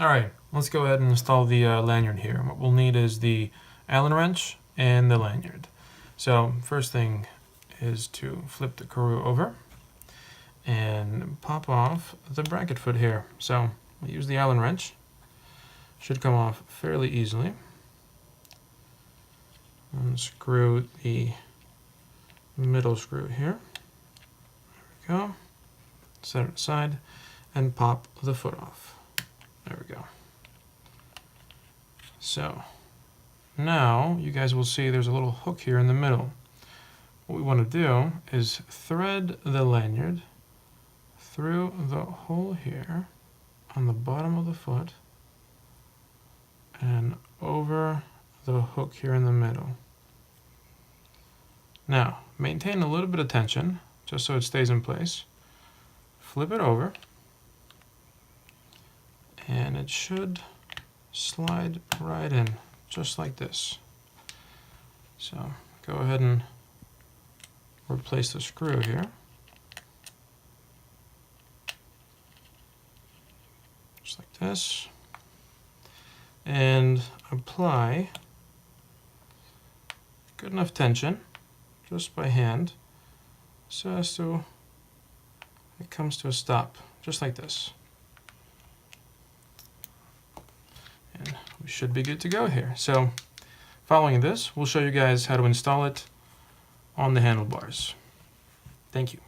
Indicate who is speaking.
Speaker 1: Alright, let's go ahead and install the lanyard here. What we'll need is the Allen wrench and the lanyard. So first thing is to flip the Karoo over and pop off the bracket foot here. So we'll use the Allen wrench. Should come off fairly easily. Unscrew the middle screw here. There we go. Set it aside and pop the foot off. There we go. So now you guys will see there's a little hook here in the middle. What we want to do is thread the lanyard through the hole here on the bottom of the foot and over the hook here in the middle. Now maintain a little bit of tension just so it stays in place. Flip it over and it should slide right in just like this. So go ahead and replace the screw here. Just like this. And apply good enough tension just by hand so as to it comes to a stop just like this. And we should be good to go here. So following this, we'll show you guys how to install it on the handlebars. Thank you.